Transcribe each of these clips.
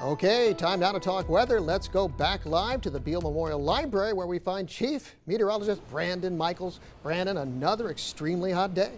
Okay, time now to talk weather. Let's go back live to the Beale Memorial Library where we find Chief Meteorologist Brandon Michaels. Brandon, another extremely hot day.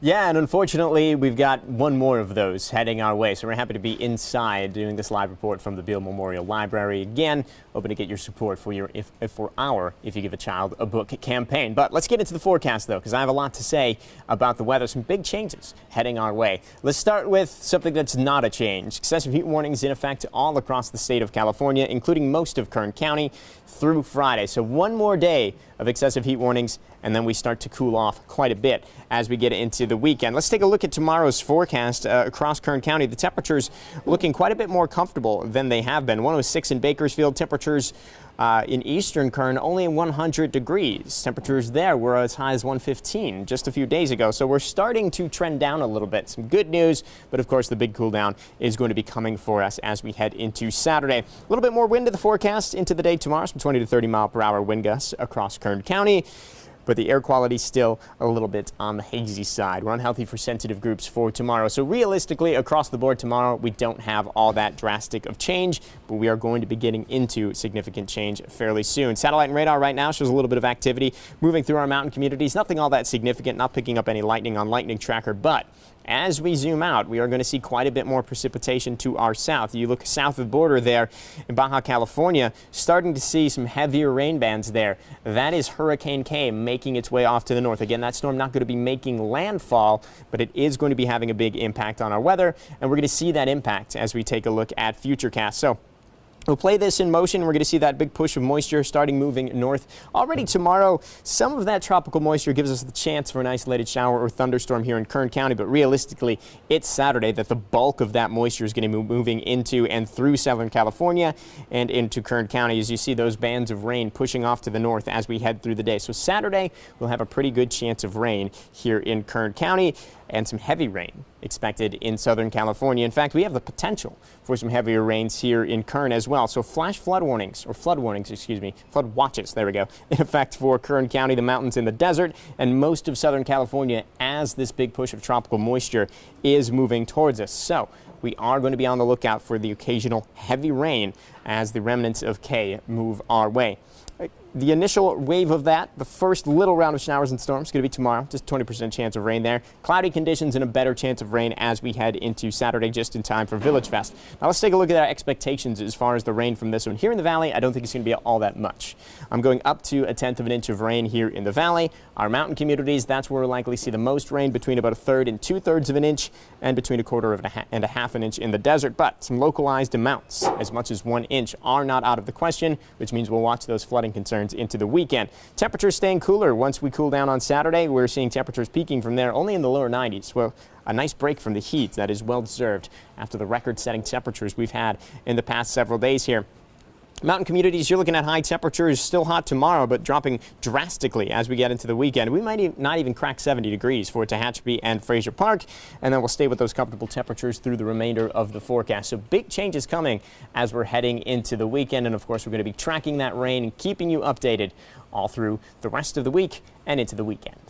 Yeah, and unfortunately, we've got one more of those heading our way. So we're happy to be inside doing this live report from the Beale Memorial Library. Again, hoping to get your support for your If You Give a Child a Book campaign. But let's get into the forecast, though, because I have a lot to say about the weather. Some big changes heading our way. Let's start with something that's not a change. Excessive heat warnings in effect all across the state of California, including most of Kern County through Friday. So one more day of excessive heat warnings, and then we start to cool off quite a bit as we get into the weekend. Let's take a look at tomorrow's forecast across Kern County. The temperatures looking quite a bit more comfortable than they have been. 106 in Bakersfield. Temperatures in eastern Kern only 100 degrees. Temperatures there were as high as 115 just a few days ago. So we're starting to trend down a little bit. Some good news, but of course the big cool down is going to be coming for us as we head into Saturday. A little bit more wind to the forecast into the day tomorrow. Some 20 to 30 mile per hour wind gusts across Kern County. But the air quality still a little bit on the hazy side. We're unhealthy for sensitive groups for tomorrow. So realistically, across the board tomorrow, we don't have all that drastic of change, but we are going to be getting into significant change fairly soon. Satellite and radar right now shows a little bit of activity moving through our mountain communities. Nothing all that significant, not picking up any lightning on Lightning Tracker, but as we zoom out, we are going to see quite a bit more precipitation to our south. You look south of the border there in Baja California, starting to see some heavier rain bands there. That is Hurricane K making its way off to the north. Again, that storm not going to be making landfall, but it is going to be having a big impact on our weather, and we're going to see that impact as we take a look at Futurecast. So we'll play this in motion. We're going to see that big push of moisture starting moving north. Already tomorrow, some of that tropical moisture gives us the chance for an isolated shower or thunderstorm here in Kern County, but realistically, it's Saturday that the bulk of that moisture is going to be moving into and through Southern California and into Kern County as you see those bands of rain pushing off to the north as we head through the day. So Saturday, we'll have a pretty good chance of rain here in Kern County and some heavy rain expected in Southern California. In fact, we have the potential for some heavier rains here in Kern as well. So flash flood warnings, or flood warnings, excuse me, flood watches, there we go, in effect for Kern County, the mountains in the desert, and most of Southern California as this big push of tropical moisture is moving towards us. So we are going to be on the lookout for the occasional heavy rain as the remnants of K move our way. The initial wave of that, the first little round of showers and storms, is going to be tomorrow. Just 20% chance of rain there. Cloudy conditions and a better chance of rain as we head into Saturday, just in time for Village Fest. Now let's take a look at our expectations as far as the rain from this one. Here in the valley, I don't think it's going to be all that much. I'm going up to 1/10 of an inch of rain here in the valley. Our mountain communities, that's where we'll likely see the most rain, between about 1/3 and 2/3 of an inch, and between 1/4 and 1/2 an inch in the desert. But some localized amounts, as much as 1 inch, are not out of the question, which means we'll watch those flooding concerns into the weekend. Temperatures staying cooler once we cool down on Saturday. We're seeing temperatures peaking from there only in the lower 90s. Well, a nice break from the heat that is well deserved after the record-setting temperatures we've had in the past several days here. Mountain communities, you're looking at high temperatures, still hot tomorrow, but dropping drastically as we get into the weekend. We might not even crack 70 degrees for Tehachapi and Fraser Park, and then we'll stay with those comfortable temperatures through the remainder of the forecast. So big changes coming as we're heading into the weekend, and of course we're going to be tracking that rain and keeping you updated all through the rest of the week and into the weekend.